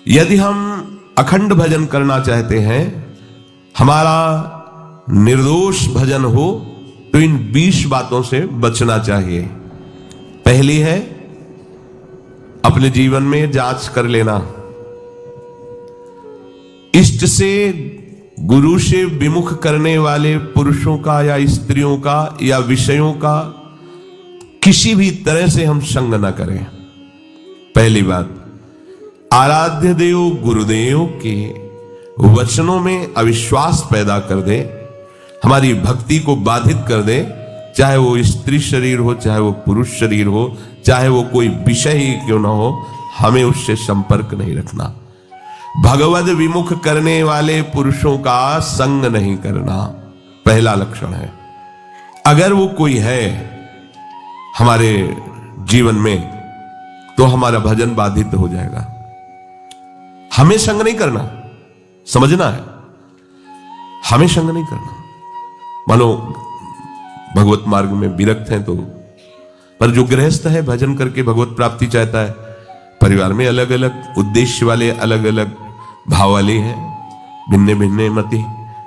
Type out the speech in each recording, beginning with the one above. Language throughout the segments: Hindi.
यदि हम अखंड भजन करना चाहते हैं, हमारा निर्दोष भजन हो, तो इन 20 बातों से बचना चाहिए। पहली है अपने जीवन में जांच कर लेना। इष्ट से, गुरु से विमुख करने वाले पुरुषों का या स्त्रियों का या विषयों का किसी भी तरह से हम संग न करें। पहली बात, आराध्य देव गुरुदेव के वचनों में अविश्वास पैदा कर दे, हमारी भक्ति को बाधित कर दे, चाहे वो स्त्री शरीर हो, चाहे वो पुरुष शरीर हो, चाहे वो कोई विषय ही क्यों ना हो, हमें उससे संपर्क नहीं रखना। भगवद विमुख करने वाले पुरुषों का संग नहीं करना पहला लक्षण है। अगर वो कोई है हमारे जीवन में, तो हमारा भजन बाधित हो जाएगा। हमें संग नहीं करना, समझना है, हमें संग नहीं करना। मानो भगवत मार्ग में विरक्त हैं तो, पर जो गृहस्थ है भजन करके भगवत प्राप्ति चाहता है, परिवार में अलग अलग उद्देश्य वाले, अलग अलग भाव वाले हैं, भिन्न भिन्न मति,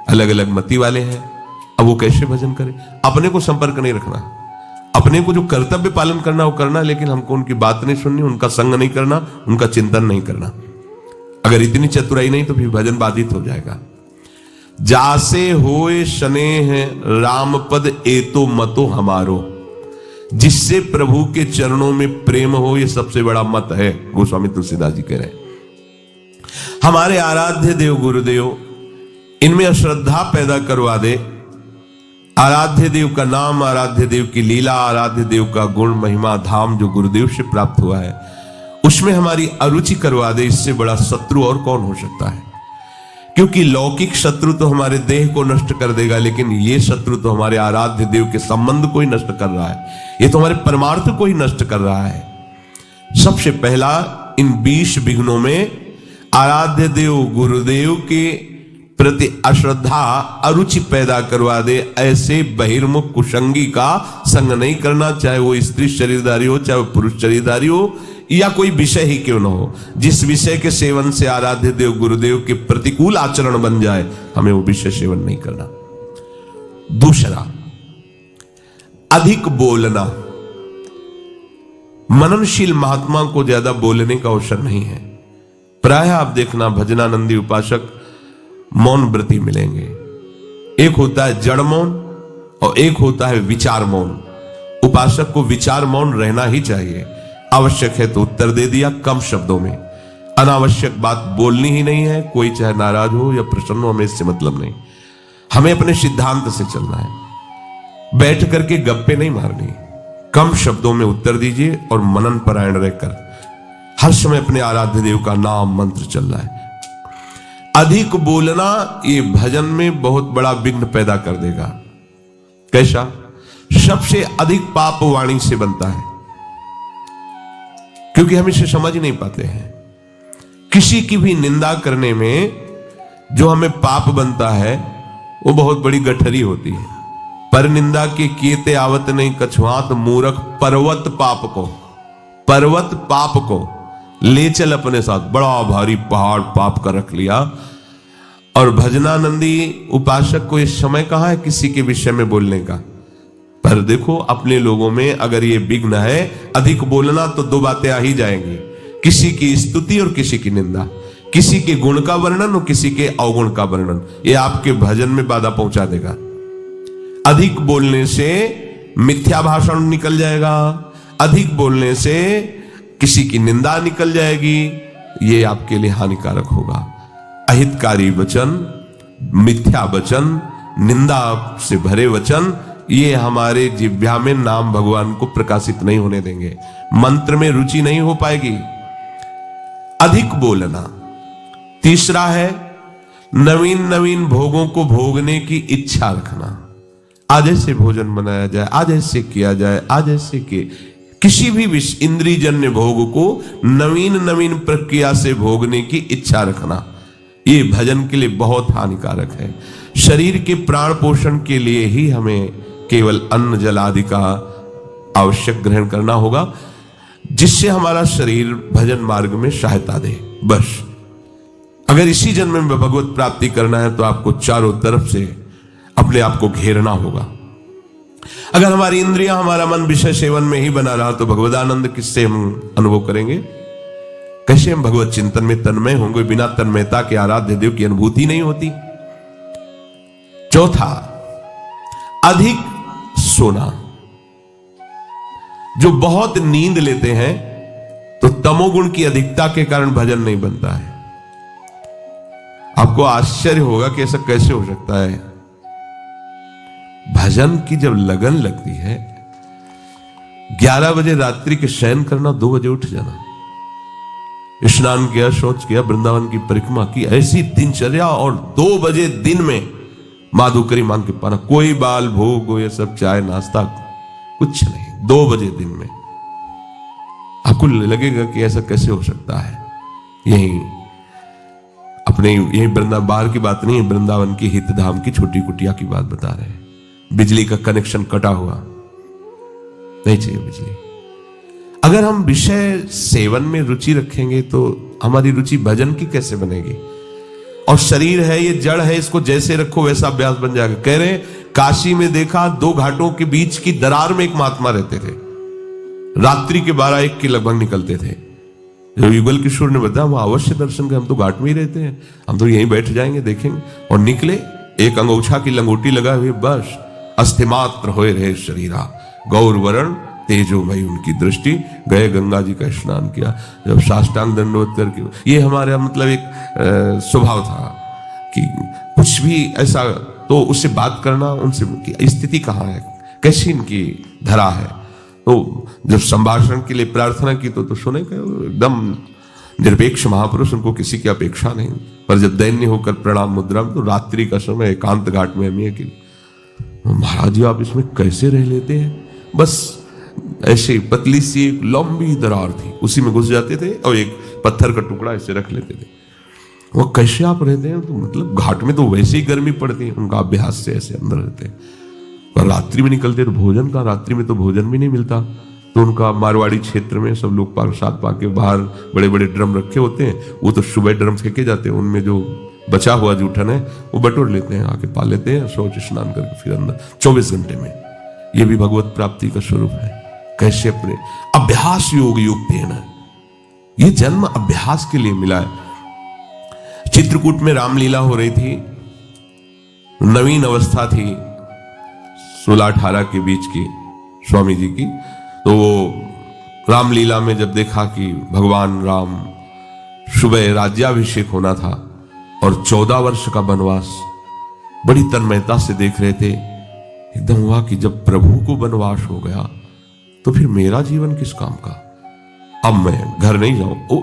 अलग अलग मति वाले हैं। अब वो कैसे भजन करे? अपने को संपर्क नहीं रखना, अपने को जो कर्तव्य पालन करना वो करना, लेकिन हमको उनकी बात नहीं सुननी, उनका संग नहीं करना, उनका चिंतन नहीं करना। अगर इतनी चतुराई नहीं तो फिर भजन बाधित हो जाएगा। जासे होए स्नेह राम पद एतो मतो हमारो, जिससे प्रभु के चरणों में प्रेम हो, यह सबसे बड़ा मत है। गोस्वामी तुलसीदास जी कह रहे हैं हमारे आराध्य देव गुरुदेव, इनमें अश्रद्धा पैदा करवा दे। आराध्य देव का नाम, आराध्य देव की लीला, आराध्य देव का गुण महिमा धाम जो गुरुदेव से प्राप्त हुआ है, उसमें हमारी अरुचि करवा दे। इससे बड़ा शत्रु और कौन हो सकता है? क्योंकि लौकिक शत्रु तो हमारे देह को नष्ट कर देगा, लेकिन ये शत्रु तो हमारे आराध्य देव के संबंध को ही नष्ट कर रहा है, ये तो हमारे परमार्थ को ही नष्ट कर रहा है। सबसे पहला इन 20 विघ्नों में आराध्य देव गुरुदेव के प्रति अश्रद्धा, अरुचि पैदा करवा दे। ऐसे बहिर्मुख कुसंगी का संग नहीं करना, चाहे वो स्त्री शरीरधारी हो, चाहे वो पुरुष शरीरधारी हो, या कोई विषय ही क्यों न हो। जिस विषय के सेवन से आराध्य देव गुरुदेव के प्रतिकूल आचरण बन जाए, हमें वो विषय सेवन नहीं करना। दूसरा, अधिक बोलना। मननशील महात्मा को ज्यादा बोलने का अवसर नहीं है। प्राय आप देखना भजनानंदी उपासक मौन व्रती मिलेंगे। एक होता है जड़ मौन और एक होता है विचार मौन। उपासक को विचार मौन रहना ही चाहिए। आवश्यक है तो उत्तर दे दिया कम शब्दों में, अनावश्यक बात बोलनी ही नहीं है। कोई चाहे नाराज हो या प्रसन्न हो, हमें इससे मतलब नहीं। हमें अपने सिद्धांत से चलना है, बैठ करके गप्पे नहीं मारनी। कम शब्दों में उत्तर दीजिए और मनन परायण रहकर हर समय अपने आराध्य देव का नाम मंत्र चल रहा है। अधिक बोलना ये भजन में बहुत बड़ा विघ्न पैदा कर देगा। कैसा? सबसे अधिक पाप वाणी से बनता है, क्योंकि हम इसे समझ नहीं पाते हैं। किसी की भी निंदा करने में जो हमें पाप बनता है वो बहुत बड़ी गठरी होती है। पर निंदा के कीते आवत नहीं कछुआत मूर्ख, पर्वत पाप को ले चल अपने साथ। बड़ा भारी पहाड़ पाप का रख लिया। और भजनानंदी उपासक को इस समय कहां है किसी के विषय में बोलने का? पर देखो अपने लोगों में अगर ये विघ्न है अधिक बोलना, तो दो बातें आ ही जाएंगी, किसी की स्तुति और किसी की निंदा, किसी के गुण का वर्णन और किसी के अवगुण का वर्णन। ये आपके भजन में बाधा पहुंचा देगा। अधिक बोलने से मिथ्या भाषण निकल जाएगा, अधिक बोलने से किसी की निंदा निकल जाएगी, ये आपके लिए हानिकारक होगा। अहितकारी वचन, मिथ्या वचन, निंदा से भरे वचन, ये हमारे जिह्वा में नाम भगवान को प्रकाशित नहीं होने देंगे, मंत्र में रुचि नहीं हो पाएगी। अधिक बोलना। तीसरा है नवीन नवीन भोगों को भोगने की इच्छा रखना। आज ऐसे भोजन बनाया जाए, आज ऐसे किया जाए, आज ऐसे किसी भी इंद्रियजन्य भोग को नवीन नवीन प्रक्रिया से भोगने की इच्छा रखना, ये भजन के लिए बहुत हानिकारक है। शरीर के प्राण पोषण के लिए ही हमें केवल अन्न जल आदि का आवश्यक ग्रहण करना होगा, जिससे हमारा शरीर भजन मार्ग में सहायता दे। बस अगर इसी जन्म में भगवत प्राप्ति करना है तो आपको चारों तरफ से अपने आप को घेरना होगा। अगर हमारी इंद्रियां, हमारा मन विषय सेवन में ही बना रहा तो भगवदानंद किससे हम अनुभव करेंगे? कैसे हम भगवत चिंतन में तन्मय होंगे? बिना तन्मयता के आराध्य देव की अनुभूति नहीं होती। चौथा, अधिक सोना। जो बहुत नींद लेते हैं तो तमोगुण की अधिकता के कारण भजन नहीं बनता है। आपको आश्चर्य होगा कि ऐसा कैसे हो सकता है। भजन की जब लगन लगती है, 11 बजे रात्रि के शयन करना, 2 बजे उठ जाना, स्नान किया, शौच किया, वृंदावन की परिक्रमा की, ऐसी दिनचर्या, और 2 बजे दिन में माधुकरी मांग के पाना, कोई बाल भोग, ये सब चाय नाश्ता कुछ नहीं, 2 बजे दिन में। आपको लगेगा कि ऐसा कैसे हो सकता है। यही वृंदावन, बाहर की बात नहीं है, वृंदावन की हितधाम की छोटी कुटिया की बात बता रहे हैं। बिजली का कनेक्शन कटा हुआ, नहीं चाहिए बिजली। अगर हम विषय सेवन में रुचि रखेंगे तो हमारी रुचि भजन की कैसे बनेगी? और शरीर है, ये जड़ है, इसको जैसे रखो वैसा अभ्यास बन जाएगा। कह रहे काशी में देखा, 2 घाटों के बीच की दरार में एक महात्मा रहते थे, रात्रि के 12-1 के लगभग निकलते थे। जब युगल किशोर ने बताया, हम अवश्य दर्शन करें, हम तो घाट में ही रहते हैं, हम तो यहीं बैठ जाएंगे, देखेंगे। और निकले, एक अंगोछा की लंगोटी लगा हुई, बस अस्थिमात्र होए रहे शरीरा, गौर वरण तेजोमयी उनकी दृष्टि। गए, गंगा जी का स्नान किया, जब साष्टांग दंडवत करके, ये हमारा मतलब एक स्वभाव था कि कुछ भी ऐसा, तो उससे बात करना, उनसे की स्थिति कहाँ है, कैसी इनकी धरा है। तो जब संभाषण के लिए प्रार्थना की तो सुने, एकदम निरपेक्ष महापुरुष, उनको किसी की अपेक्षा नहीं। पर जब दैन्य होकर प्रणाम मुद्रा में, तो रात्रि का समय एकांत घाट में हमें कि महाराज जी आप इसमें कैसे रह लेते हैं? बस ऐसे पतली सी एक लंबी दरार थी, उसी में घुस जाते थे और एक पत्थर का टुकड़ा ऐसे रख लेते थे। वो कैसे आप रहते हैं? तो मतलब घाट में तो वैसे ही गर्मी पड़ती है, उनका अभ्यास से ऐसे अंदर रहते हैं। पर रात्रि में निकलते तो भोजन का, रात्रि में तो भोजन भी नहीं मिलता। तो उनका मारवाड़ी क्षेत्र में सब लोग प्रसाद पाके बाहर बड़े बड़े ड्रम रखे होते हैं, वो तो सुबह ड्रम फेंके जाते हैं, उनमें जो बचा हुआ जूठन है वो बटोर लेते हैं, आके पा लेते हैं, शौच स्नान करके फिर अंदर 24 घंटे में। ये भी भगवत प्राप्ति का स्वरूप है। कैसे अपने अभ्यास योग युक्त है ना, ये जन्म अभ्यास के लिए मिला है। चित्रकूट में रामलीला हो रही थी, नवीन अवस्था थी 16-18 के बीच की स्वामी जी की। तो वो रामलीला में जब देखा कि भगवान राम सुबह राज्याभिषेक होना था और 14 वर्ष का वनवास, बड़ी तन्मयता से देख रहे थे। एकदम हुआ कि जब प्रभु को वनवास हो गया तो फिर मेरा जीवन किस काम का? अब मैं घर नहीं जाऊं।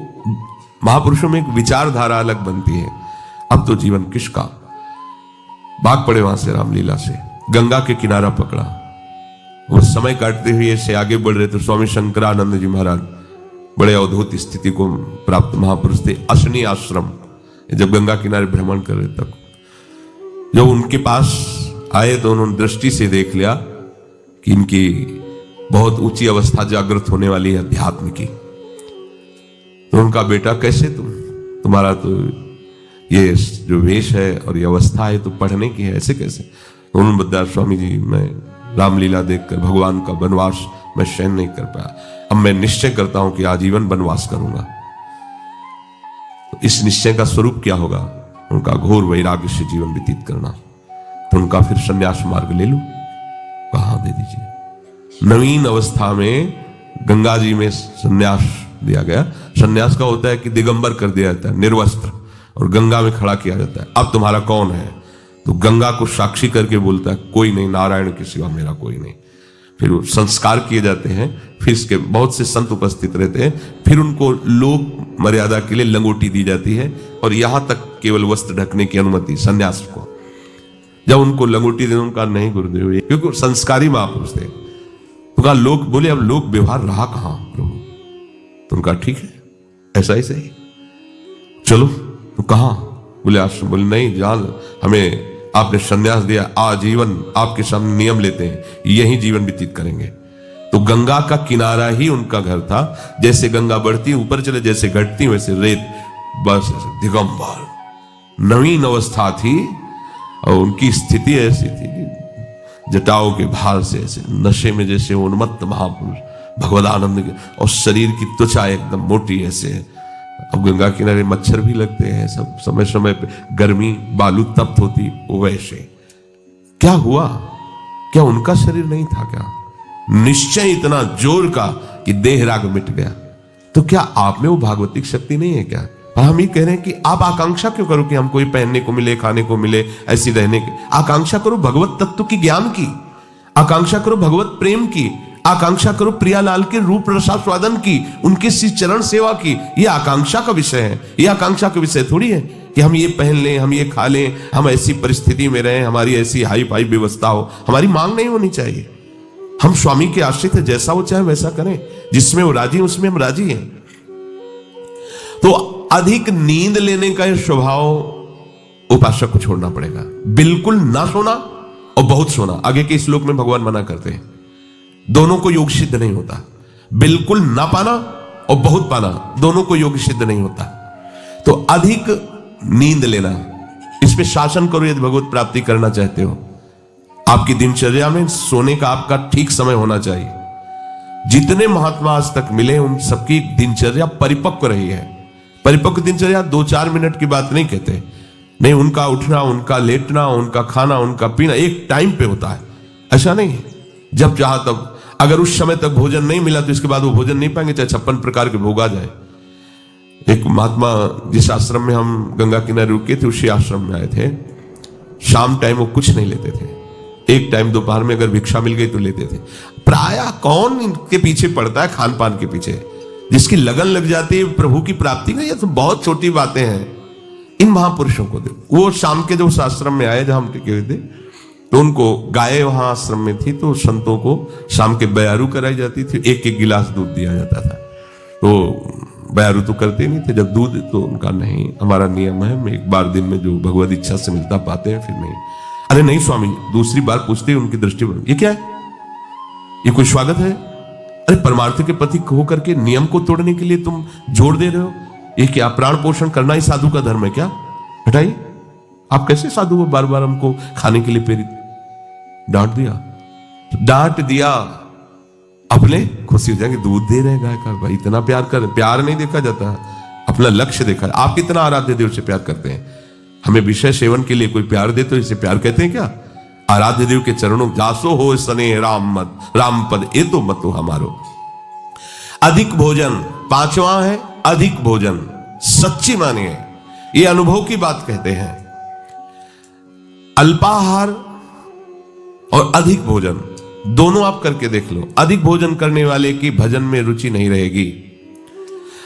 महापुरुषों में एक विचारधारा अलग बनती है, अब तो जीवन किसका। भाग पड़े वहां से रामलीला से, गंगा के किनारा पकड़ा। वो समय काटते हुए ऐसे आगे बढ़ रहे थे। स्वामी शंकरानंद जी महाराज बड़े अद्भुत स्थिति को प्राप्त महापुरुष थे, अशनी आश्रम। जब गंगा किनारे भ्रमण कर रहे तब जब उनके पास आए तो उन्होंने दृष्टि से देख लिया कि इनकी बहुत ऊंची अवस्था जागृत होने वाली है अध्यात्म की। तो उनका बेटा, कैसे तुम्हारा तो ये जो वेश है और ये अवस्था है तो पढ़ने की है, ऐसे कैसे? तो उन्होंने बताया, स्वामी जी मैं रामलीला देखकर भगवान का वनवास मैं सहन नहीं कर पाया, अब मैं निश्चय करता हूं कि आजीवन वनवास करूंगा। तो इस निश्चय का स्वरूप क्या होगा? उनका घोर वैराग्य से जीवन व्यतीत करना। तो उनका फिर संन्यास मार्ग ले लो, कहां दे दीजिए। नवीन अवस्था में गंगा जी में संन्यास दिया गया। संन्यास का होता है कि दिगंबर कर दिया जाता है, निर्वस्त्र, और गंगा में खड़ा किया जाता है। अब तुम्हारा कौन है? तो गंगा को साक्षी करके बोलता है, कोई नहीं, नारायण के सिवा मेरा कोई नहीं। फिर वो संस्कार किए जाते हैं, फिर इसके बहुत से संत उपस्थित रहते हैं, फिर उनको लोक मर्यादा के लिए लंगोटी दी जाती है और यहां तक केवल वस्त्र ढकने की अनुमति संन्यास को। जब उनको लंगोटी देने, उनका नहीं गुरुदेव, क्योंकि संस्कारी महापुरुष थे। तो कहा लोग बोले, अब लोक व्यवहार रहा कहां प्रभु? तो उनका ठीक है, ऐसा ही सही, चलो। तो कहां? बोले आश्रम। बोले नहीं, जान हमें आपने संन्यास दिया, आजीवन आपके सामने नियम लेते हैं, यही जीवन व्यतीत करेंगे। तो गंगा का किनारा ही उनका घर था। जैसे गंगा बढ़ती ऊपर चले, जैसे घटती वैसे रेत, बस ऐसे दिगंबर नवीन अवस्था थी और उनकी स्थिति ऐसी थी कि जटाओं के भार से ऐसे नशे में जैसे उन्मत्त महापुरुष भगवदानंद के, और शरीर की त्वचा एकदम मोटी ऐसे। अब गंगा किनारे मच्छर भी लगते हैं, सब समय समय पे गर्मी, बालू तप्त होती, वो वैसे। क्या हुआ? क्या उनका शरीर नहीं था क्या? निश्चय इतना जोर का कि देह राग मिट गया। तो क्या आप में वो भागवतिक शक्ति नहीं है क्या? और हम ये कह रहे हैं कि आप आकांक्षा क्यों करो कि हमको ये पहनने को मिले, खाने को मिले, ऐसी रहने की। आकांक्षा करो भगवत तत्व की ज्ञान की, आकांक्षा करो भगवत प्रेम की, आकांक्षा करो प्रियालाल के रूप रसास्वादन की, उनके श्री चरण सेवा की। ये आकांक्षा का विषय है, ये आकांक्षा का विषय थोड़ी है कि हम ये पहन लें, हम ये खा लें, हम ऐसी परिस्थिति में रहें, हमारी ऐसी हाई फाई व्यवस्था हो। हमारी मांग नहीं होनी चाहिए। हम स्वामी के आश्रित है, जैसा वो चाहे वैसा करें, जिसमें वो राजी उसमें हम राजी हैं। तो अधिक नींद लेने का स्वभाव उपासक को छोड़ना पड़ेगा। बिल्कुल ना सोना और बहुत सोना, आगे के श्लोक में भगवान मना करते हैं। दोनों को योग सिद्ध नहीं होता। बिल्कुल ना पाना और बहुत पाना, दोनों को योग सिद्ध नहीं होता। तो अधिक नींद लेना, इस पे शासन करो यदि भगवत प्राप्ति करना चाहते हो। आपकी दिनचर्या में सोने का आपका ठीक समय होना चाहिए। जितने महात्मा आज तक मिले उन सबकी दिनचर्या परिपक्व रही है। परिपक्व दिनचर्या 2-4 मिनट की बात नहीं कहते, नहीं, उनका उठना, उनका लेटना, उनका खाना, उनका पीना एक टाइम पे होता है। ऐसा नहीं है जब चाहा तब। अगर उस समय तक भोजन नहीं मिला तो इसके बाद वो भोजन नहीं पाएंगे, चाहे 56 प्रकार के भोग आ जाए। एक महात्मा जिस आश्रम में हम गंगा किनारे रुके थे उसी आश्रम में आए थे। शाम टाइम वो कुछ नहीं लेते थे, एक टाइम दोपहर में अगर भिक्षा मिल गई तो लेते थे। प्रायः कौन इनके पीछे पड़ता है, खान पान के पीछे। जिसकी लगन लग जाती है प्रभु की प्राप्ति का, ये तो बहुत छोटी बातें हैं। इन महापुरुषों को देखो, वो शाम के जो उस आश्रम में आए जहां हम टिके हुए थे, तो उनको गाय वहां आश्रम में थी, तो संतों को शाम के बयारू कराई जाती थी, एक एक गिलास दूध दिया जाता था। तो बयारू तो करते नहीं थे, जब दूध तो उनका नहीं, हमारा नियम है, मैं एक बार दिन में जो भगवत इच्छा से मिलता पाते हैं, फिर नहीं। अरे नहीं स्वामी, दूसरी बार पूछते उनकी दृष्टि में, ये क्या है, ये कोई स्वागत है? अरे परमार्थ के पति होकर के नियम को तोड़ने के लिए तुम जोर दे रहे हो, ये क्या प्राण पोषण करना ही साधु का धर्म है क्या? हटाइए, आप कैसे साधु हो, बार बार हमको खाने के लिए प्रेरित। डांट दिया, अपने खुशी हो जाएंगे, दूध दे रहे गाय का, भाई इतना प्यार कर। प्यार नहीं देखा जाता, अपना लक्ष्य देखा। आप कितना आराध्य देव से प्यार करते हैं? हमें विषय सेवन के लिए कोई प्यार दे तो इसे प्यार कहते हैं क्या? आराध्य देव के चरणों जासो हो सने राम मत, राम पद ए तो मतो हमारो। अधिक भोजन, पांचवा है अधिक भोजन। सच्ची मानिए, ये अनुभव की बात कहते हैं। अल्पाहार और अधिक भोजन दोनों आप करके देख लो। अधिक भोजन करने वाले की भजन में रुचि नहीं रहेगी।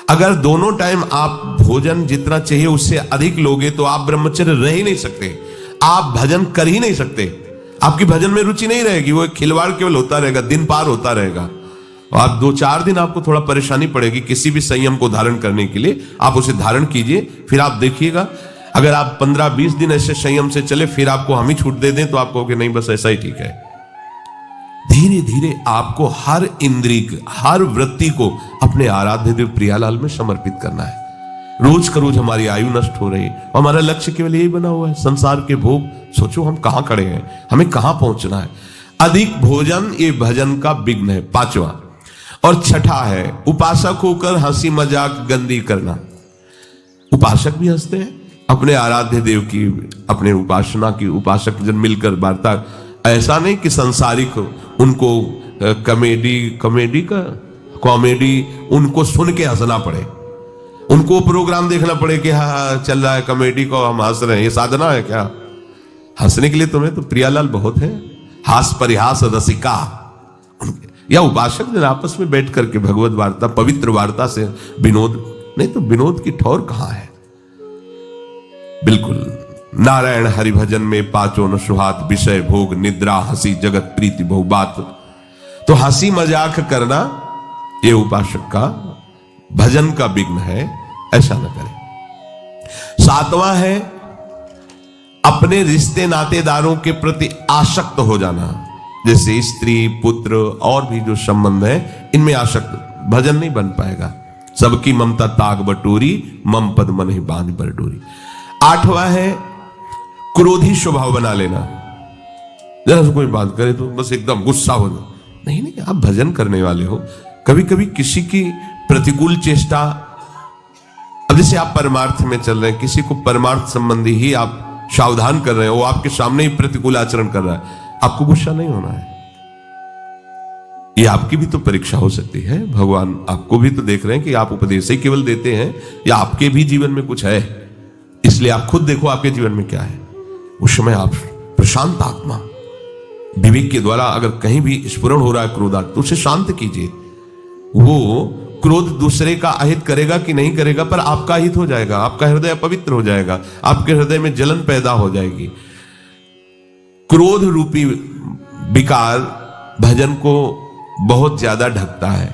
अगर दोनों टाइम आप भोजन जितना चाहिए उससे अधिक लोगे तो आप ब्रह्मचर्य रह ही नहीं सकते, आप भजन कर ही नहीं सकते। आपकी भजन में रुचि नहीं रहेगी, वो एक खिलवाड़ केवल होता रहेगा, दिन पार होता रहेगा। आप 2-4 दिन आपको थोड़ा परेशानी पड़ेगी किसी भी संयम को धारण करने के लिए। आप उसे धारण कीजिए, फिर आप देखिएगा। अगर आप 15-20 दिन ऐसे संयम से चले, फिर आपको हम ही छूट दे दें तो आप कहोगे नहीं बस ऐसा ही ठीक है। धीरे धीरे आपको हर इंद्रिय, हर वृत्ति को अपने आराध्य देव प्रियालाल में समर्पित करना है। रोज का रोज हमारी आयु नष्ट हो रही है, हमारा लक्ष्य केवल यही बना हुआ है, संसार के भोग। सोचो हम कहां खड़े हैं, हमें कहां पहुंचना है। अधिक भोजन ये भजन का विघ्न है, पांचवा। और छठा है उपासक होकर हंसी मजाक गंदी करना। उपासक भी हंसते हैं अपने आराध्य देव की, अपने उपासना की। उपासक जन मिलकर वार्ता, ऐसा नहीं कि संसारिक उनको कॉमेडी उनको सुन के हंसना पड़े, उनको प्रोग्राम देखना पड़े कि हाँ चल रहा है कॉमेडी को हम हंस रहे हैं, ये साधना है क्या? हंसने के लिए तुम्हें तो प्रियालाल बहुत है, हास परिहास रसिका। या उपासक जन आपस में बैठ करके भगवत वार्ता, पवित्र वार्ता से विनोद, नहीं तो विनोद की ठौर कहां है? बिल्कुल नारायण हरिभजन में पांचों न सुहात, विषय भोग निद्रा हंसी जगत प्रीति बहुबात। तो हंसी मजाक करना ये उपासक का भजन का विघ्न है, ऐसा न करें। सातवां है अपने रिश्ते नातेदारों के प्रति आसक्त हो जाना, जैसे स्त्री पुत्र और भी जो संबंध है इनमें आसक्त, भजन नहीं बन पाएगा। सबकी ममता ताग बटोरी, मम पद मन ही बांध पर डोरी। 8वां है क्रोधी स्वभाव बना लेना। जरा कोई बात करे तो बस एकदम गुस्सा हो जाए। नहीं नहीं, आप भजन करने वाले हो। कभी कभी किसी की प्रतिकूल चेष्टा, अब जैसे आप परमार्थ में चल रहे हैं, किसी को परमार्थ संबंधी ही आप सावधान कर रहे हो, वो आपके सामने ही प्रतिकूल आचरण कर रहा है, आपको गुस्सा नहीं होना है। ये आपकी भी तो परीक्षा हो सकती है। भगवान आपको भी तो देख रहे हैं कि आप उपदेश ही केवल देते हैं या आपके भी जीवन में कुछ है। इसलिए आप खुद देखो आपके जीवन में क्या है। उस समय आप प्रशांत आत्मा विवेक के द्वारा अगर कहीं भी स्फुरण हो रहा है क्रोधात, तो उसे शांत कीजिए। वो क्रोध दूसरे का अहित करेगा कि नहीं करेगा, पर आपका हित हो जाएगा, आपका हृदय पवित्र हो जाएगा, आपके हृदय में जलन पैदा हो जाएगी। क्रोध रूपी विकार भजन को बहुत ज्यादा ढकता है।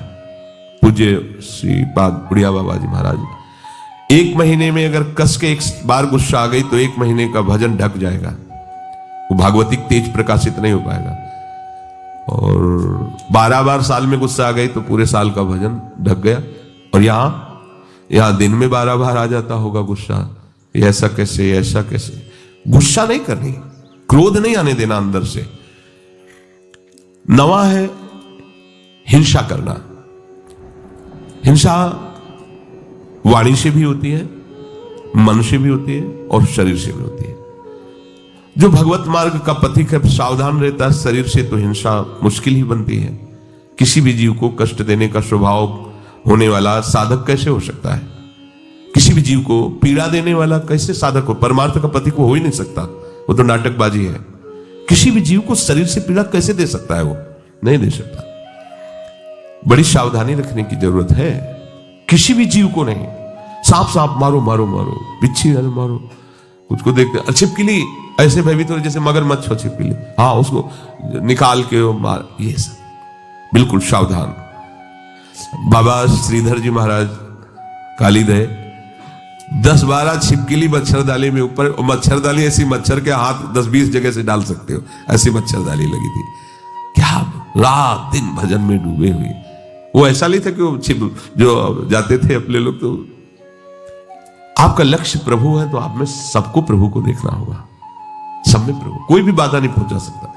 पूज्य श्री पाद बुढ़िया बाबा जी महाराज 1 महीने में अगर कस के 1 बार गुस्सा आ गई तो 1 महीने का भजन ढक जाएगा, वो भागवतिक तेज प्रकाशित नहीं हो पाएगा। और 12 बार साल में गुस्सा आ गई तो पूरे साल का भजन ढक गया। और यहां दिन में 12 बार आ जाता होगा गुस्सा। ऐसा कैसे, ऐसा कैसे? गुस्सा नहीं करनी, क्रोध नहीं आने देना अंदर से। 9वां है हिंसा करना। हिंसा वाणी से भी होती है, मन से भी होती है और शरीर से भी होती है। जो भगवत मार्ग का पथिक है सावधान रहता है, शरीर से तो हिंसा मुश्किल ही बनती है। किसी भी जीव को कष्ट देने का स्वभाव होने वाला साधक कैसे हो सकता है? किसी भी जीव को पीड़ा देने वाला कैसे साधक हो? परमार्थ का पथिक हो ही नहीं सकता, वो तो नाटकबाजी है। किसी भी जीव को शरीर से पीड़ा कैसे दे सकता है? वो नहीं दे सकता। बड़ी सावधानी रखने की जरूरत है। किसी भी जीव को नहीं। सांप मारो मारो मारो, बिच्छी मारो, उसको देखते छिपकली ऐसे भयभीत हो जैसे मगरमच्छ हो छिपकली, हाँ उसको निकाल के मार, ये सब बिल्कुल सावधान। बाबा श्रीधर जी महाराज कालीदय 10-12 छिपकली मच्छरदानी में ऊपर, मच्छरदानी ऐसी मच्छर के हाथ 10-20 जगह से डाल सकते हो, ऐसी मच्छरदानी लगी थी। क्या रात दिन भजन में डूबे हुए। वो ऐसा नहीं था कि वो छिप जो जाते थे अपने लोग। तो आपका लक्ष्य प्रभु है तो आप में सबको प्रभु को देखना होगा। सब में प्रभु, कोई भी बाधा नहीं पहुंचा सकता।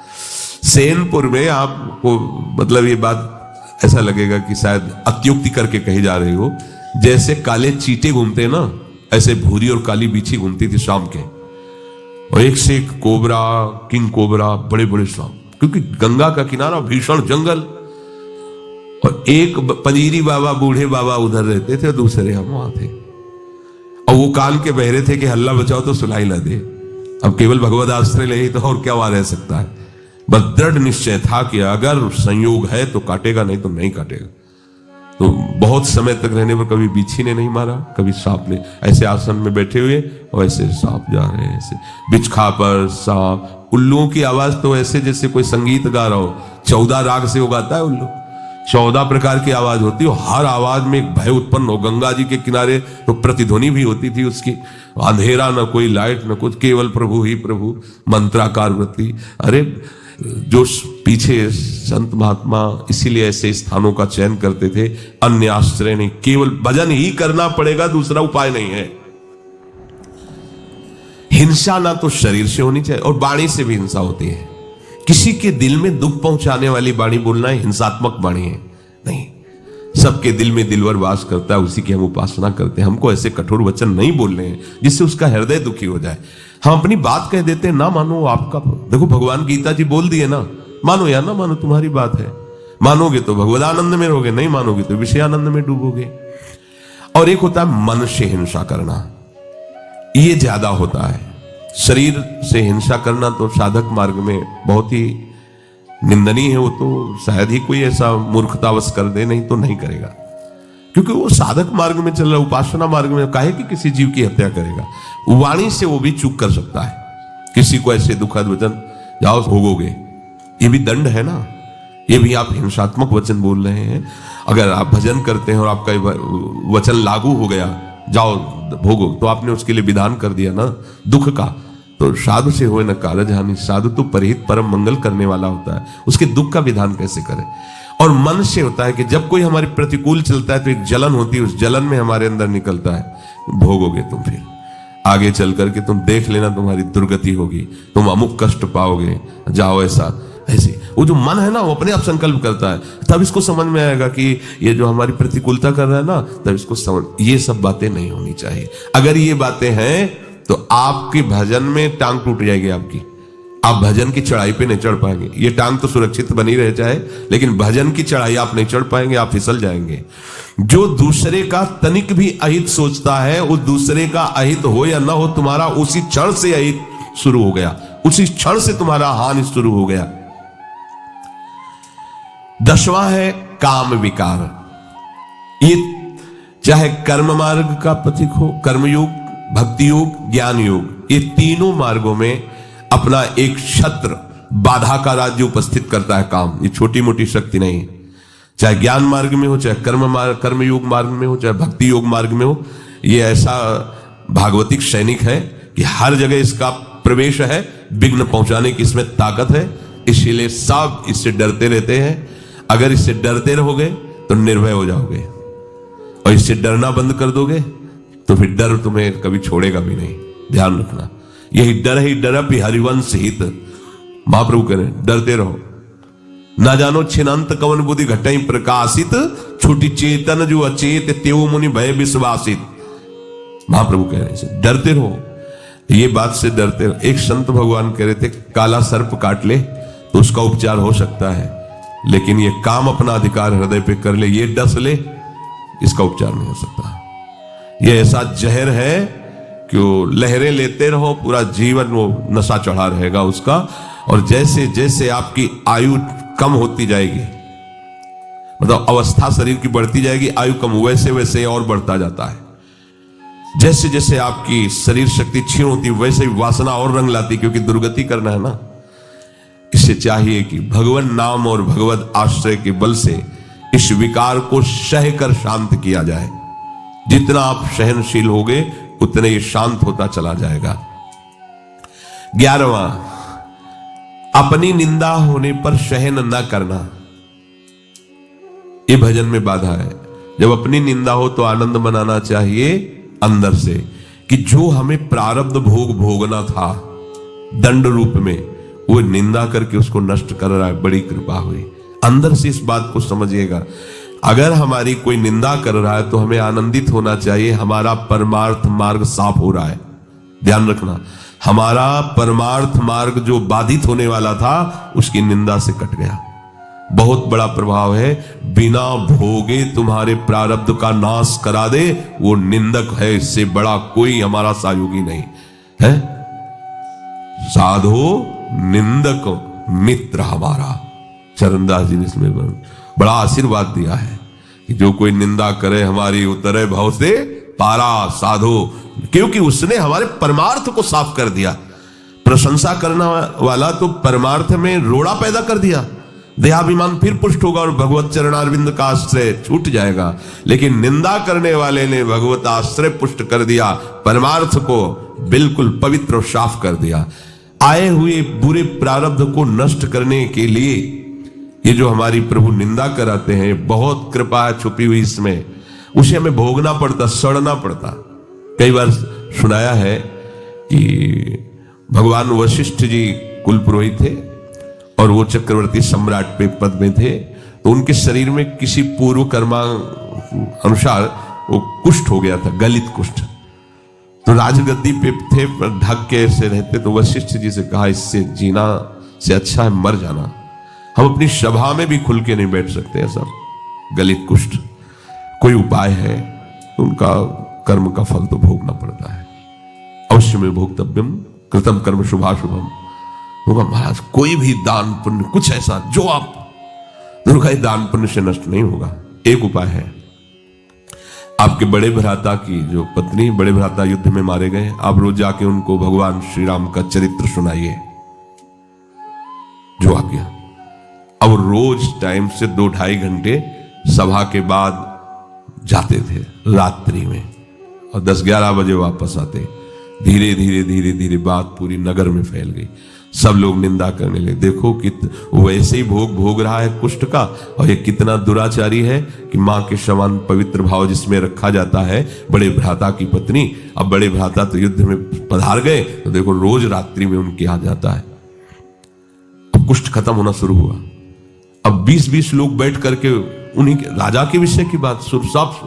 सेनपुर में आपको मतलब ये बात ऐसा लगेगा कि शायद अत्युक्ति करके कही जा रही हो। जैसे काले चीटे घूमते ना, ऐसे भूरी और काली बिच्छी घूमती थी शाम के, और एक से एक कोबरा, किंग कोबरा, बड़े बड़े सांप, क्योंकि गंगा का किनारा, भीषण जंगल। और एक पंजीरी बाबा, बूढ़े बाबा उधर रहते थे, दूसरे हम वहां थे। और वो कान के बहरे थे कि हल्ला बचाओ तो सुनाई ला दे। अब केवल भगवत आश्रय ले ही तो और क्या वहां रह सकता है। बस दृढ़ निश्चय था कि अगर संयोग है तो काटेगा, नहीं तो नहीं काटेगा। तो बहुत समय तक रहने पर कभी बिच्छी ने नहीं मारा, कभी सांप ने। ऐसे आसन में बैठे हुए और ऐसे सांप जा रहे हैं, ऐसे बिछखा पर सांप। उल्लुओं की आवाज तो ऐसे जैसे कोई संगीत गा रहा हो। 14 राग से उगाता है उल्लू, 14 प्रकार की आवाज होती है। हर आवाज में एक भय उत्पन्न हो। गंगा जी के किनारे तो प्रतिध्वनि भी होती थी उसकी। अंधेरा, न कोई लाइट, न कुछ, केवल प्रभु ही प्रभु, मंत्राकार वृत्ति। अरे जो पीछे संत महात्मा इसीलिए ऐसे स्थानों का चयन करते थे, अन्य आश्रय नहीं, केवल भजन ही करना पड़ेगा, दूसरा उपाय नहीं है। हिंसा ना तो शरीर से होनी चाहिए और वाणी से भी हिंसा होती है। किसी के दिल में दुख पहुंचाने वाली वाणी बोलना है हिंसात्मक वाणी है? नहीं। सबके दिल में दिलवर वास करता है, उसी की हम उपासना करते हैं। हमको ऐसे कठोर वचन नहीं बोलने हैं जिससे उसका हृदय दुखी हो जाए। हम अपनी बात कह देते हैं, ना मानो आपका। देखो भगवान गीता जी बोल दिए ना, मानो या ना मानो तुम्हारी बात है। मानोगे तो भगवदानंद में रहोगे, नहीं मानोगे तो विषयानंद में डूबोगे। और एक होता है मन से हिंसा करना, ये ज्यादा होता है। शरीर से हिंसा करना तो साधक मार्ग में बहुत ही निंदनीय है। वो तो शायद ही कोई ऐसा मूर्खतावश कर दे, नहीं तो नहीं करेगा, क्योंकि वो साधक मार्ग में चल रहा है। उपासना मार्ग में काहे कि किसी जीव की हत्या करेगा। वाणी से वो भी चूक कर सकता है। किसी को ऐसे दुखद वचन, जाओ भोगोगे, ये भी दंड है ना। ये भी आप हिंसात्मक वचन बोल रहे हैं। अगर आप भजन करते हैं और आपका वचन लागू हो गया, जाओ भोगो, तो आपने उसके लिए विधान कर दिया ना दुख का। तो साधु से होए न कारज हानि। साधु तो परहित परम मंगल करने वाला होता है, उसके दुख का विधान कैसे करें। और मन से होता है कि जब कोई हमारे प्रतिकूल चलता है तो एक जलन होती है, उस जलन में हमारे अंदर निकलता है, भोगोगे तुम फिर। आगे चल करके तुम देख लेना तुम्हारी दुर्गति होगी, तुम अमुक कष्ट पाओगे, जाओ ऐसा ऐसे। वो जो मन है ना वो अपने आप संकल्प करता है, तब इसको समझ में आएगा कि ये जो हमारी प्रतिकूलता कर रहा है ना, तब इसको समझ, ये सब बातें नहीं होनी चाहिए। अगर ये बातें हैं तो आपके भजन में टांग टूट जाएगी आपकी, आप भजन की चढ़ाई पे नहीं चढ़ पाएंगे। ये टांग तो सुरक्षित बनी रह जाए, लेकिन भजन की चढ़ाई आप नहीं चढ़ पाएंगे, आप फिसल जाएंगे। जो दूसरे का तनिक भी अहित सोचता है, वो दूसरे का अहित हो या ना हो, तुम्हारा उसी क्षण से अहित शुरू हो गया, उसी क्षण से तुम्हारा हानि शुरू हो गया। 10वां है काम विकार। ये चाहे कर्म मार्ग का प्रतीक हो, कर्मयोग, भक्ति योग, ज्ञान योग, ये तीनों मार्गों में अपना एक छत्र बाधा का राज्य उपस्थित करता है काम। ये छोटी मोटी शक्ति नहीं, चाहे ज्ञान मार्ग में हो, चाहे कर्मयोग मार्ग में हो, चाहे भक्ति योग मार्ग में हो। ये ऐसा भागवतिक सैनिक है कि हर जगह इसका प्रवेश है, विघ्न पहुंचाने की इसमें ताकत है, इसीलिए सब इससे डरते रहते हैं। अगर इससे डरते रहोगे तो निर्भय हो जाओगे, और इससे डरना बंद कर दोगे तो फिर डर तुम्हें कभी छोड़ेगा भी नहीं। ध्यान रखना, यही डर ही डरपि हरिवंश हित। महाप्रभु करें डरते रहो। ना जानो छिनंत कवन बुद्धि घटाई प्रकाशित, छुटी चेतन जो अचेत त्यो मुनि भय विश्वासित। महाप्रभु कह रहे हैं डरते रहो, ये बात से डरते रहो। एक संत भगवान कह रहे थे काला सर्प काट ले तो उसका उपचार हो सकता है, लेकिन ये काम अपना अधिकार हृदय पे कर ले, ये डस ले, इसका उपचार नहीं हो सकता। ये ऐसा जहर है कि वो लहरें लेते रहो, पूरा जीवन वो नशा चढ़ा रहेगा उसका। और जैसे जैसे आपकी आयु कम होती जाएगी, मतलब अवस्था शरीर की बढ़ती जाएगी, आयु कम, वैसे वैसे और बढ़ता जाता है। जैसे जैसे आपकी शरीर शक्ति क्षीण होती वैसे ही वासना और रंग लाती, क्योंकि दुर्गति करना है ना। इससे चाहिए कि भगवान नाम और भगवत आश्रय के बल से इस विकार को सह कर शांत किया जाए। जितना आप सहनशील होगे उतने ये शांत होता चला जाएगा। 11वां, अपनी निंदा होने पर सहन न करना। ये भजन में बाधा है। जब अपनी निंदा हो तो आनंद मनाना चाहिए अंदर से, कि जो हमें प्रारब्ध भोग भोगना था दंड रूप में, वो निंदा करके उसको नष्ट कर रहा है, बड़ी कृपा हुई। अंदर से इस बात को समझिएगा। अगर हमारी कोई निंदा कर रहा है तो हमें आनंदित होना चाहिए, हमारा परमार्थ मार्ग साफ हो रहा है। ध्यान रखना, हमारा परमार्थ मार्ग जो बाधित होने वाला था उसकी निंदा से कट गया। बहुत बड़ा प्रभाव है। बिना भोगे तुम्हारे प्रारब्ध का नाश करा दे वो निंदक है, इससे बड़ा कोई हमारा सहयोगी नहीं है। साधो निंदक मित्र हमारा, चरणदास जी ने इसमें बड़ा आशीर्वाद दिया है कि जो कोई निंदा करे हमारी उतरे भव से पारा साधो, क्योंकि उसने हमारे परमार्थ को साफ कर दिया। प्रशंसा करने वाला तो परमार्थ में रोड़ा पैदा कर दिया, देहाभिमान फिर पुष्ट होगा और भगवत चरणारविंद का आश्रय छूट जाएगा। लेकिन निंदा करने वाले ने भगवत आश्रय पुष्ट कर दिया, परमार्थ को बिल्कुल पवित्र और साफ कर दिया। आए हुए बुरे प्रारब्ध को नष्ट करने के लिए ये जो हमारी प्रभु निंदा कराते हैं, बहुत कृपा है छुपी हुई इसमें। उसे हमें भोगना पड़ता, सड़ना पड़ता। कई बार सुनाया है कि भगवान वशिष्ठ जी कुल पुरोहित थे और वो चक्रवर्ती सम्राट पे पद में थे, तो उनके शरीर में किसी पूर्व कर्मा अनुसार वो कुष्ठ हो गया था, गलित कुष्ठ। तो राजगद्दी पे थे, ढक के ऐसे रहते। तो वशिष्ठ जी से कहा इससे जीना से अच्छा है मर जाना, हम अपनी सभा में भी खुल के नहीं बैठ सकते ऐसा गलित कुष्ठ। कोई उपाय है? तो उनका कर्म का फल तो भोगना पड़ता है। अवश्य में भोक्तव्यम कृतम कर्म शुभाशुभम। होगा महाराज कोई भी दान पुण्य कुछ ऐसा जो आप दुर्गा दान पुण्य से नष्ट नहीं होगा। एक उपाय है, आपके बड़े भ्राता की जो पत्नी, बड़े भ्राता युद्ध में मारे गए, आप रोज जाके उनको भगवान श्री राम का चरित्र सुनाइए जो आज्ञा। अब रोज टाइम से 2-2.5 घंटे सभा के बाद जाते थे रात्रि में, और 10-11 बजे वापस आते। धीरे धीरे धीरे धीरे बात पूरी नगर में फैल गई। सब लोग निंदा करने लगे। देखो कि वो ऐसे ही भोग भोग रहा है कुष्ठ का, और ये कितना दुराचारी है कि माँ के समान पवित्र भाव जिसमें रखा जाता है बड़े भ्राता की पत्नी, अब बड़े भ्राता तो युद्ध में पधार गए तो देखो रोज रात्रि में उनके यहाँ जाता है। तो कुष्ठ खत्म होना शुरू हुआ। अब 20-20 लोग बैठ करके उन्हीं के राजा के विषय की बात साफ।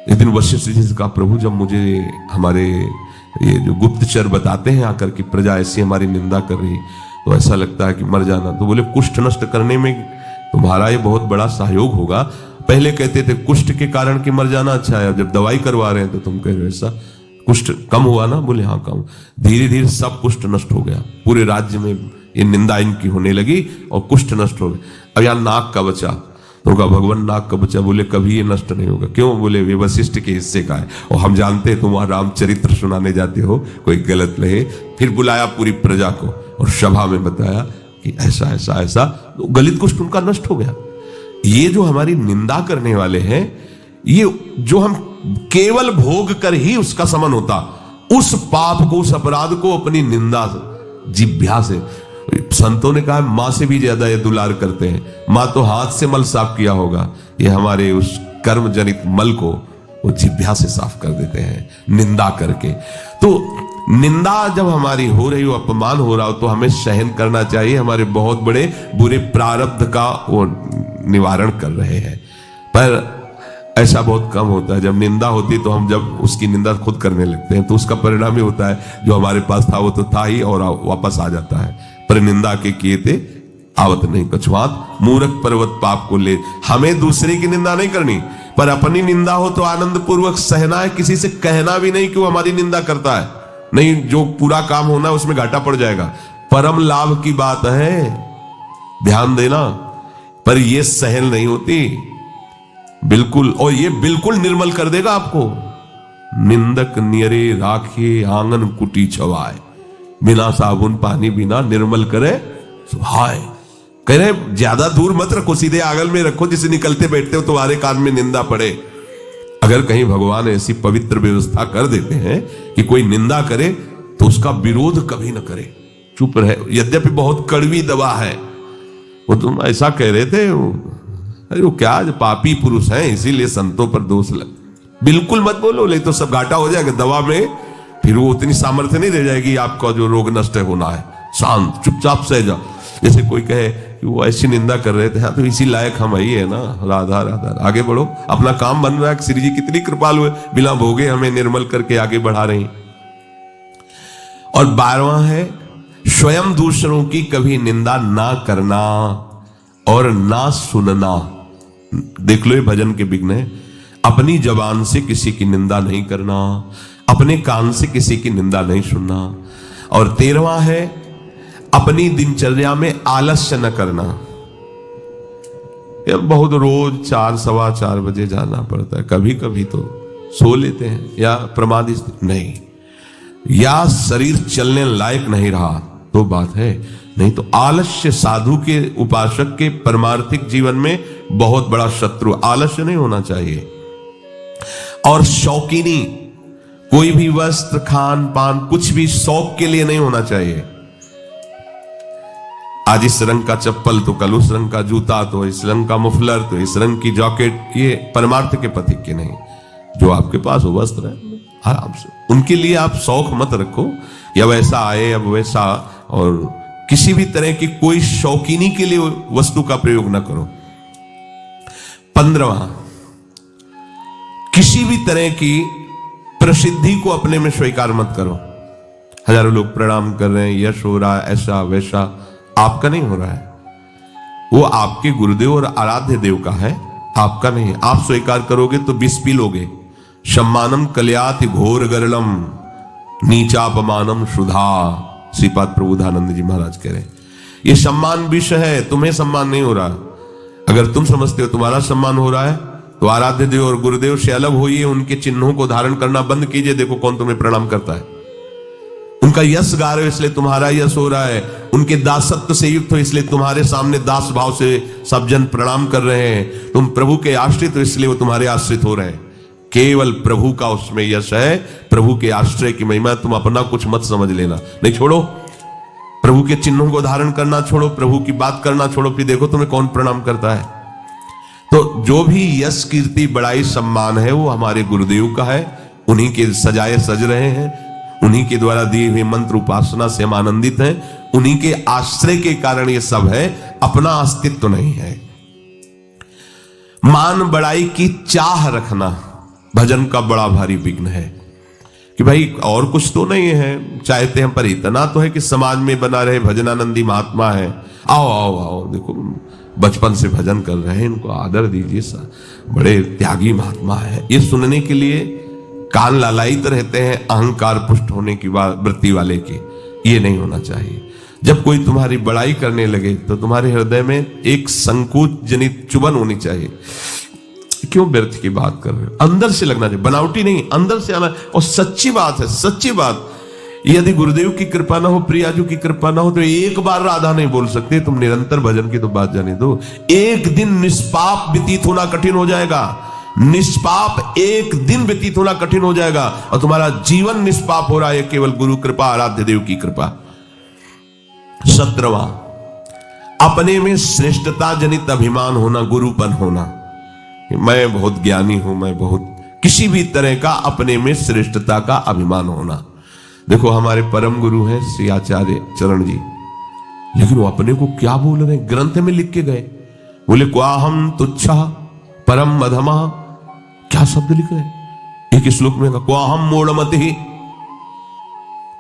एक दिन वशिष्ठ जी से कहा, प्रभु जब मुझे हमारे ये जो गुप्तचर बताते हैं आकर कि प्रजा ऐसी हमारी निंदा कर रही, तो ऐसा लगता है कि मर जाना। तो बोले कुष्ठ नष्ट करने में तुम्हारा ये बहुत बड़ा सहयोग होगा। पहले कहते थे कुष्ठ के कारण कि मर जाना अच्छा है, जब दवाई करवा रहे हैं तो तुम कह रहे हो ऐसा कुष्ठ कम हुआ ना? बोले हाँ कम। धीरे धीरे सब कुष्ठ नष्ट हो गया, पूरे राज्य में ये निंदा इनकी होने लगी और कुष्ठ नष्ट हो गया। अब यहाँ नाक का बचा, तो कहा भगवान नाक का बचा, बोले कभी ये नष्ट नहीं होगा। क्यों? बोले वे वशिष्ठ के हिस्से का है और हम जानते हैं तुम वहां रामचरित्र सुनाने जाते हो, कोई गलत रहे। फिर बुलाया पूरी प्रजा को और सभा में बताया कि ऐसा ऐसा ऐसा, तो गलित कुष्ठ उनका नष्ट हो गया। ये जो हमारी निंदा करने वाले हैं, ये जो हम केवल भोग कर ही उसका समन होता, उस पाप को, उस अपराध को अपनी निंदा जिह्वा से, संतों ने कहा मां से भी ज्यादा ये दुलार करते हैं। मां तो हाथ से मल साफ किया होगा, ये हमारे उस कर्म जनित मल को वो जिह्वा से साफ कर देते हैं निंदा करके। तो निंदा जब हमारी हो रही हो, अपमान हो रहा हो, तो हमें सहन करना चाहिए। हमारे बहुत बड़े बुरे प्रारब्ध का वो निवारण कर रहे हैं। पर ऐसा बहुत कम होता है। जब निंदा होती तो हम जब उसकी निंदा खुद करने लगते हैं तो उसका परिणाम ही होता है जो हमारे पास था वो तो था ही और वापस आ जाता है। पर निंदा के किए थे आवत नहीं कछुआत, मूर्ख पर्वत पाप को ले। हमें दूसरे की निंदा नहीं करनी, पर अपनी निंदा हो तो आनंद पूर्वक सहना है। किसी से कहना भी नहीं कि वो हमारी निंदा करता है, नहीं, जो पूरा काम होना है उसमें घाटा पड़ जाएगा। परम लाभ की बात है, ध्यान देना। पर ये सहल नहीं होती बिल्कुल, और ये बिल्कुल निर्मल कर देगा आपको। निंदक नियरे राखे आंगन कुटी छवाए, बिना साबुन पानी बिना निर्मल करे सुहाए। कह रहे ज्यादा दूर मत रखो, सीधे आंगन में रखो, जिसे निकलते बैठते हो तुम्हारे कान में निंदा पड़े। अगर कहीं भगवान ऐसी पवित्र व्यवस्था कर देते हैं कि कोई निंदा करे तो उसका विरोध कभी ना करे, चुप रहे। यद्यपि बहुत कड़वी दवा है, वो तुम ऐसा कह रहे थे, अरे वो क्या पापी पुरुष हैं इसीलिए संतों पर दोष लग, बिल्कुल मत बोलो, नहीं तो सब घाटा हो जाएगा दवा में। फिर वो उतनी सामर्थ्य नहीं रह जाएगी आपका जो रोग नष्ट होना है। शांत चुपचाप सह जाओ। जैसे कोई कहे कि वो ऐसी निंदा कर रहे थे, हाँ तो इसी लायक हम ही है ना, राधा राधा, आगे बढ़ो, अपना काम बन रहा है। श्री जी कितनी कृपालु है, बिना भोगे हमें निर्मल करके आगे बढ़ा रही। और 12वां है स्वयं दूसरों की कभी निंदा ना करना और ना सुनना। देख लो ये भजन के विघ्न है। अपनी जबान से किसी की निंदा नहीं करना, अपने कान से किसी की निंदा नहीं सुनना। और 13वां है अपनी दिनचर्या में आलस्य न करना। ये बहुत रोज 4 सवा 4 बजे जाना पड़ता है, कभी कभी तो सो लेते हैं या प्रमादित नहीं, या शरीर चलने लायक नहीं रहा तो बात है, नहीं तो आलस्य साधु के उपासक के परमार्थिक जीवन में बहुत बड़ा शत्रु। आलस्य नहीं होना चाहिए। और शौकीनी, कोई भी वस्त्र खान पान कुछ भी शौक के लिए नहीं होना चाहिए। आज इस रंग का चप्पल तो कल उस रंग का जूता, तो इस रंग का मुफलर तो इस रंग की जैकेट, ये परमार्थ के पथिक के नहीं। जो आपके पास वो वस्त्र है आराम से, उनके लिए आप शौक मत रखो, या वैसा आए या वैसा, और किसी भी तरह की कोई शौकीनी के लिए वस्तु का प्रयोग ना करो। 15वां, किसी भी तरह की प्रसिद्धि को अपने में स्वीकार मत करो। हजारों लोग प्रणाम कर रहे हैं, यश हो रहा है, ऐसा वैसा, आपका नहीं हो रहा है। वो आपके गुरुदेव और आराध्य देव का है, आपका नहीं। आप स्वीकार करोगे तो विष पी लोगे। सम्मानम कल्याति घोर गरलम नीचापमानम सुधा, श्रीपाद प्रबोधानंद जी महाराज कह रहे हैं ये सम्मान विष है, तुम्हें सम्मान नहीं हो रहा। अगर तुम समझते हो तुम्हारा सम्मान हो रहा है तो आराध्य देव और गुरुदेव से अलग होइए, उनके चिन्हों को धारण करना बंद कीजिए। देखो कौन तुम्हें प्रणाम करता है। उनका यश गा रहे हो इसलिए तुम्हारा यश हो रहा है, उनके दासत्व से युक्त हो इसलिए तुम्हारे सामने दास भाव से सब जन प्रणाम कर रहे हैं। तुम प्रभु के आश्रित हो इसलिए वो तुम्हारे आश्रित हो रहे हैं। केवल प्रभु का उसमें यश है, प्रभु के आश्रय की महिमा। तुम अपना कुछ मत समझ लेना, नहीं छोड़ो। प्रभु के चिन्हों को धारण करना छोड़ो, प्रभु की बात करना छोड़ो, फिर देखो तुम्हें कौन प्रणाम करता है। तो जो भी यश कीर्ति बड़ाई सम्मान है वो हमारे गुरुदेव का है, उन्हीं के सजाए सज रहे हैं, उन्हीं के द्वारा दिए हुए मंत्र उपासना से हम आनंदित हैं, उन्हीं के आश्रय के कारण ये सब है, अपना अस्तित्व नहीं है। मान बड़ाई की चाह रखना भजन का बड़ा भारी विघ्न है कि भाई और कुछ तो नहीं है, चाहते हैं पर इतना तो है कि समाज में बना रहे, भजनानंदी महात्मा है, आओ आओ आओ, देखो बचपन से भजन कर रहे हैं, इनको आदर दीजिए, बड़े त्यागी महात्मा है। ये सुनने के लिए कान लालायित रहते हैं अहंकार पुष्ट होने की वृत्ति वाले के। ये नहीं होना चाहिए। जब कोई तुम्हारी बड़ाई करने लगे तो तुम्हारे हृदय में एक संकोच जनित चुभन होनी चाहिए, क्यों व्यर्थ की बात कर रहे हो, अंदर से लगना चाहिए, बनावटी नहीं, अंदर से आना। और सच्ची बात है, सच्ची बात। यदि गुरुदेव की कृपा ना हो, प्रियाजू की कृपा ना हो, तो एक बार राधा नहीं बोल सकते, तुम निरंतर भजन की तो बात जाने दो। एक दिन निष्पाप व्यतीत होना कठिन हो जाएगा, निष्पाप एक दिन व्यतीत होना कठिन हो जाएगा, और तुम्हारा जीवन निष्पाप हो रहा है केवल गुरु कृपा, आराध्य देव की कृपा। 17वां, अपने में श्रेष्ठता जनित अभिमान होना, गुरुपन होना, मैं बहुत ज्ञानी हूं, मैं बहुत, किसी भी तरह का अपने में श्रेष्ठता का अभिमान होना। देखो हमारे परम गुरु हैं श्री आचार्य चरण जी, लेकिन वो अपने को क्या बोल रहे हैं, ग्रंथ में लिख के गए, बोले क्वाहम तुच्छा परम मधमा, क्या शब्द लिख रहे हैं एक श्लोक में, क्वाहम मूढ़मति,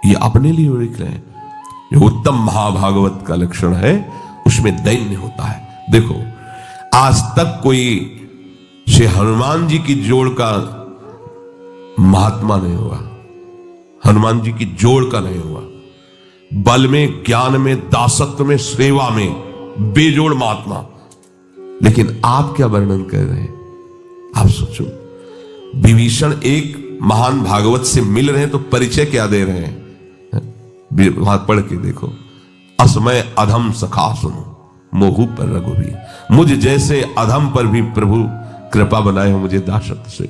ये अपने लिए लिख रहे हैं। ये उत्तम महाभागवत का लक्षण है, उसमें दैन्य होता है। देखो आज तक कोई श्री हनुमान जी की जोड़ का महात्मा नहीं हुआ, हनुमान जी की जोड़ का नहीं हुआ, बल में, ज्ञान में, दासत्व में, सेवा में बेजोड़ महात्मा। लेकिन आप क्या वर्णन कर रहे हैं, आप सोचो, विभीषण एक महान भागवत से मिल रहे हैं तो परिचय क्या दे रहे हैं, वहां पढ़ के देखो, असमय अधम सखा सुनो मोहू पर रघुवीर, मुझ जैसे अधम पर भी प्रभु कृपा बनाए हो मुझे दासत्व से।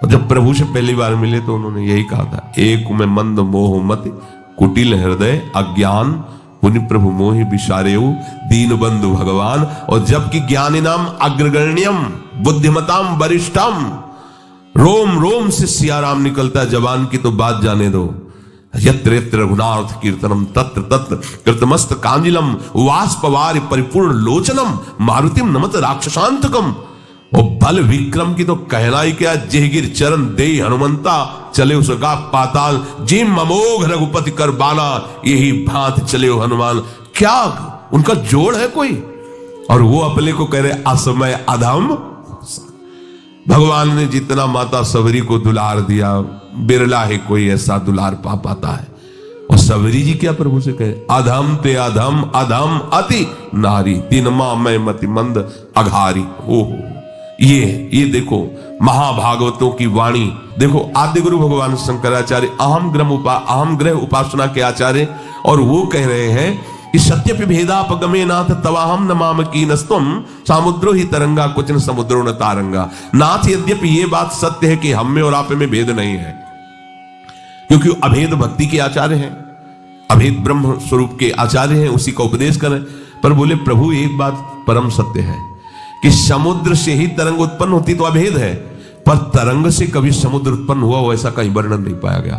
और जब प्रभु से पहली बार मिले तो उन्होंने यही कहा था, एक में मंद मोह मत कुटिल हृदय अज्ञान, पुनि प्रभु मोहि विशारेउ दीन बंधु भगवान। और जबकि ज्ञानिनाम अग्रगण्यम बुद्धिमताम वरिष्ठम, रोम रोम से सियाराम निकलता, जवान की तो बात जाने दो। यत्र यत्र रघुनाथ कीर्तनम तत्र तत्र कृतमस्त कांजिलम वाष्पवारि परिपूर्ण लोचनम मारुतिम नमत राक्षसांतकम। और बल विक्रम की तो कहना ही क्या, जेहगिर चरण दे हनुमंता, चले उसका पाताल, जिम अमोघ रघुपति कर बाला, यही भांत चले हो हनुमान। क्या उनका जोड़ है कोई, और वो अपने को कह रहे असमय अधम। भगवान ने जितना माता सबरी को दुलार दिया, बिरला ही कोई ऐसा दुलार पा पाता है। और सबरी जी क्या प्रभु से कहे, अधम ते अधम अधम अति नारी, तीन मां मैं मति मंद अघारी। ओहो, ये देखो महाभागवतों की वाणी। देखो आद्य गुरु भगवान शंकराचार्य अहम ग्रह उपासना के आचार्य, और वो कह रहे हैं कि सत्यपि भेदापगमे नाथ तवाहम नमाम कीनस्तुम सामुद्रो ही तरंगा कुचन समुद्रो न तारंगा। नाथ यद्यपि ये बात सत्य है कि हम में और आप में भेद नहीं है, क्योंकि अभेद भक्ति के आचार्य हैं, अभेद ब्रह्म स्वरूप के आचार्य हैं, उसी का उपदेश करें। पर बोले प्रभु एक बात परम सत्य है कि समुद्र से ही तरंग उत्पन्न होती तो अभेद है, पर तरंग से कभी समुद्र उत्पन्न हुआ हो ऐसा कहीं वर्णन नहीं पाया गया।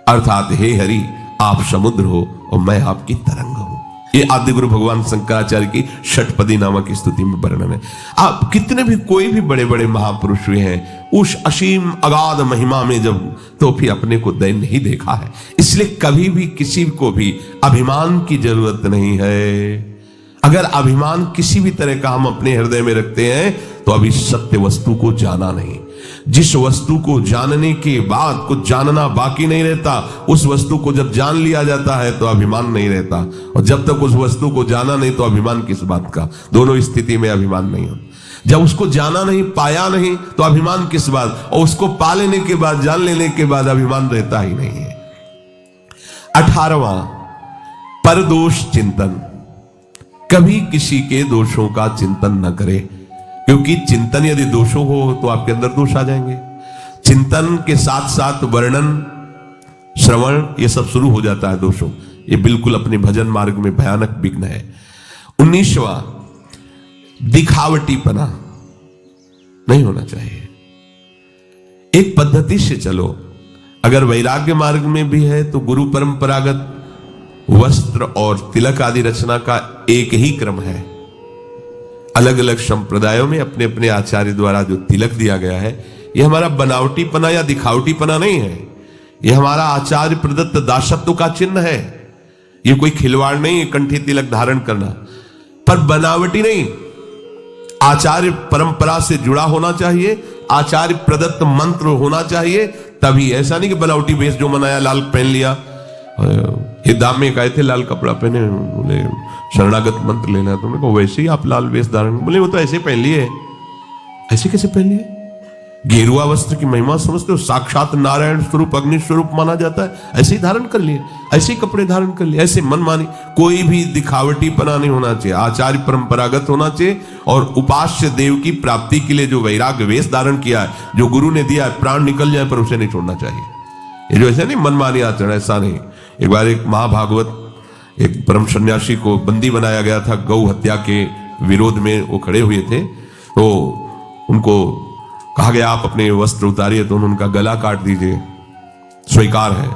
अर्थात हे हरि, आप समुद्र हो और मैं आपकी तरंग हूं। ये आदि गुरु भगवान शंकराचार्य की षटपदी नामक स्तुति में वर्णन है। आप कितने भी कोई भी बड़े बड़े महापुरुष हुए हैं, उस असीम अगाध महिमा में जब, तो फिर अपने को दैन्य ही देखा है। इसलिए कभी भी किसी को भी अभिमान की जरूरत नहीं है। अगर अभिमान किसी भी तरह का हम अपने हृदय में रखते हैं तो अभी सत्य वस्तु को जाना नहीं। जिस वस्तु को जानने के बाद कुछ जानना बाकी नहीं रहता, उस वस्तु को जब जान लिया जाता है तो अभिमान नहीं रहता, और जब तक उस वस्तु को जाना नहीं तो अभिमान किस बात का। दोनों स्थिति में अभिमान नहीं होता। जब उसको जाना नहीं, पाया नहीं, तो अभिमान किस बात, और उसको पा लेने के बाद, जान लेने के बाद अभिमान रहता ही नहीं है। 18वां, परदोष चिंतन। कभी किसी के दोषों का चिंतन न करे, क्योंकि चिंतन यदि दोषों हो तो आपके अंदर दोष आ जाएंगे। चिंतन के साथ साथ वर्णन, श्रवण, ये सब शुरू हो जाता है दोषों। ये बिल्कुल अपने भजन मार्ग में भयानक विघ्न है। 19वां, दिखावटीपना नहीं होना चाहिए। एक पद्धति से चलो। अगर वैराग्य मार्ग में भी है तो गुरु परंपरागत वस्त्र और तिलक आदि रचना का एक ही क्रम है। अलग अलग संप्रदायों में अपने अपने आचार्य द्वारा जो तिलक दिया गया है, यह हमारा बनावटीपना या दिखावटीपना नहीं है। यह हमारा आचार्य प्रदत्त दासत्व का चिन्ह है। यह कोई खिलवाड़ नहीं है कंठी तिलक धारण करना, पर बनावटी नहीं। आचार्य परंपरा से जुड़ा होना चाहिए, आचार्य प्रदत्त मंत्र होना चाहिए, तभी। ऐसा नहीं कि बनावटी वेश जो मनाया लाल पहन लिया। ये दाम में कहे थे लाल कपड़ा पहने, बोले शरणागत मंत्र लेना है, तो मेरे को वैसे ही आप लाल वेश धारण, बोले वो तो ऐसे पहन लिए। ऐसे कैसे पहन लिए? गेरुआ वस्त्र की महिमा समझते हो? साक्षात नारायण स्वरूप अग्नि स्वरूप माना जाता है, ऐसे ही धारण कर लिए, ऐसे ही कपड़े धारण कर लिए, ऐसे मन मानी। कोई भी दिखावटीपना नहीं होना चाहिए, आचार्य परंपरागत होना चाहिए। और उपास्य देव की प्राप्ति के लिए जो वैराग्य वेश धारण किया है, जो गुरु ने दिया है, प्राण निकल जाए पर उसे नहीं छोड़ना चाहिए। ये जो ऐसे नहीं मनमानी आचरण, ऐसा नहीं। एक बार एक महाभागवत, एक परम सन्यासी को बंदी बनाया गया था, गौ हत्या के विरोध में वो खड़े हुए थे। तो उनको कहा गया आप अपने वस्त्र उतारिए, तो उनका गला काट दीजिए, स्वीकार है,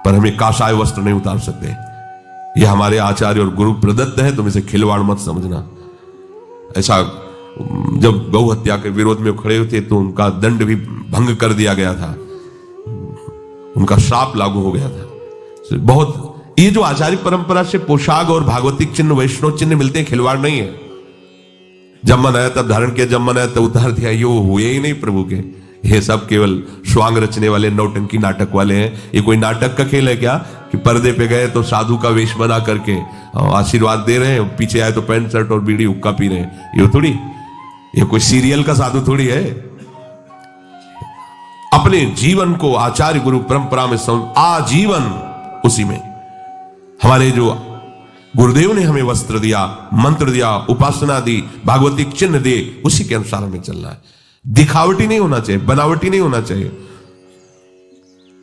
पर हमें काषाय वस्त्र नहीं उतार सकते। ये हमारे आचार्य और गुरु प्रदत्त है, तुम इसे खिलवाड़ मत समझना। ऐसा जब गौ हत्या के विरोध में खड़े हुए थे तो उनका दंड भी भंग कर दिया गया था, उनका श्राप लागू हो गया था। बहुत ये जो आचार्य परंपरा से पोशाक और भागवतिक चिन्ह वैष्णव चिन्ह मिलते हैं, खिलवाड़ नहीं है। जब मन आया तब धारण किया, जब मन आया तब उतार दिया, ये हुए ही नहीं प्रभु के। ये सब केवल स्वांग रचने वाले नौटंकी नाटक वाले हैं। ये कोई नाटक का खेल है क्या कि पर्दे पे गए तो साधु का वेश बना करके आशीर्वाद दे रहे हैं, पीछे आए तो पैंट शर्ट और बीड़ी हुक्का पी रहे हैं? ये थोड़ी, ये कोई सीरियल का साधु थोड़ी है। अपने जीवन को आचार्य गुरु परंपरा में आजीवन उसी में, हमारे जो गुरुदेव ने हमें वस्त्र दिया, मंत्र दिया, उपासना दी, भागवतिक चिन्ह दिए, उसी के अनुसार हमें चलना है। दिखावटी नहीं होना चाहिए, बनावटी नहीं होना चाहिए।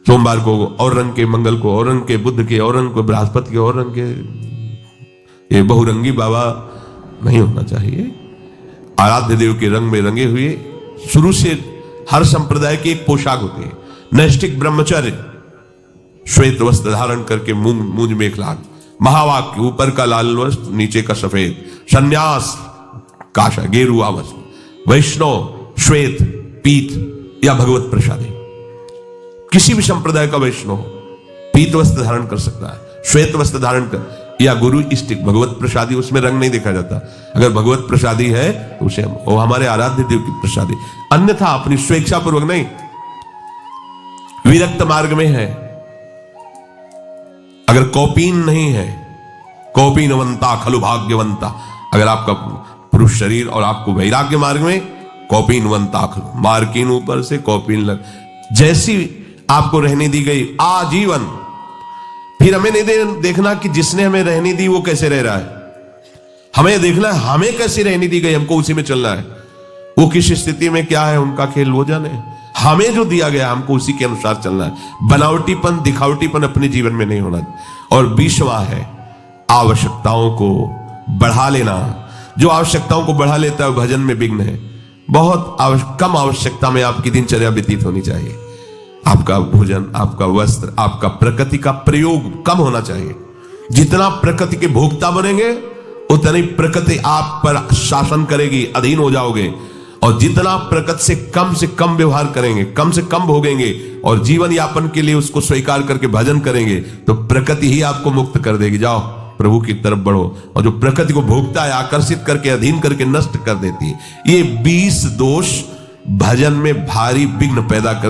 सोमवार को और रंग के, मंगल को और रंग के, बुध के और रंग को, बृहस्पति के और रंग के, ये बहुरंगी बाबा नहीं होना चाहिए। आराध्य देव के रंग में रंगे हुए। शुरू से हर संप्रदाय की एक पोशाक होती है। नैष्ठिक ब्रह्मचर्य श्वेत वस्त्र धारण करके मूंज मेखला, महावाक्य ऊपर का लाल वस्त्र नीचे का सफेद, सन्यास काशा गेरुआ वस्त्र, वैष्णव श्वेत पीत या भगवत प्रसादी। किसी भी संप्रदाय का वैष्णव पीत वस्त्र धारण कर सकता है, श्वेत वस्त्र धारण कर, या गुरु इष्टिक भगवत प्रसादी, उसमें रंग नहीं देखा जाता। अगर भगवत प्रसादी है तो उसे वो हमारे आराध्य देव की प्रसादी, अन्यथा अपनी स्वेच्छापूर्वक नहीं। विरक्त मार्ग में है, अगर कौपीन नहीं है, कौपीनवंता खलु भाग्यवंता, अगर आपका पुरुष शरीर और आपको वैराग्य मार्ग में कौपीनवंता खलु, मार्किन ऊपर से कौपीन लग, जैसी आपको रहने दी गई आजीवन। फिर हमें नहीं देखना कि जिसने हमें रहने दी वो कैसे रह रहा है, हमें देखना है हमें कैसे रहने दी गई, हमको उसी में चलना है। वो किस स्थिति में क्या है उनका खेल वो जाने, हमें जो दिया गया हमको उसी के अनुसार चलना है। बनावटीपन दिखावटीपन अपने जीवन में नहीं होना। और 20वां है आवश्यकताओं को बढ़ा लेना। जो आवश्यकताओं को बढ़ा लेता है भजन में विघ्न है। बहुत कम आवश्यकता में आपकी दिनचर्या व्यतीत होनी चाहिए। आपका भोजन, आपका वस्त्र, आपका प्रकृति का प्रयोग कम होना चाहिए। जितना प्रकृति के भोक्ता बनेंगे उतनी प्रकृति आप पर शासन करेगी, अधीन हो जाओगे। और जितना प्रकृति से कम व्यवहार करेंगे, कम से कम भोगेंगे और जीवन यापन के लिए उसको स्वीकार करके भजन करेंगे, तो प्रकृति ही आपको मुक्त कर देगी। जाओ प्रभु की तरफ बढ़ो। और जो प्रकृति को भोगता है, आकर्षित करके, अधीन करके नष्ट कर देती है। ये 20 दोष भजन में भारी विघ्न पैदा कर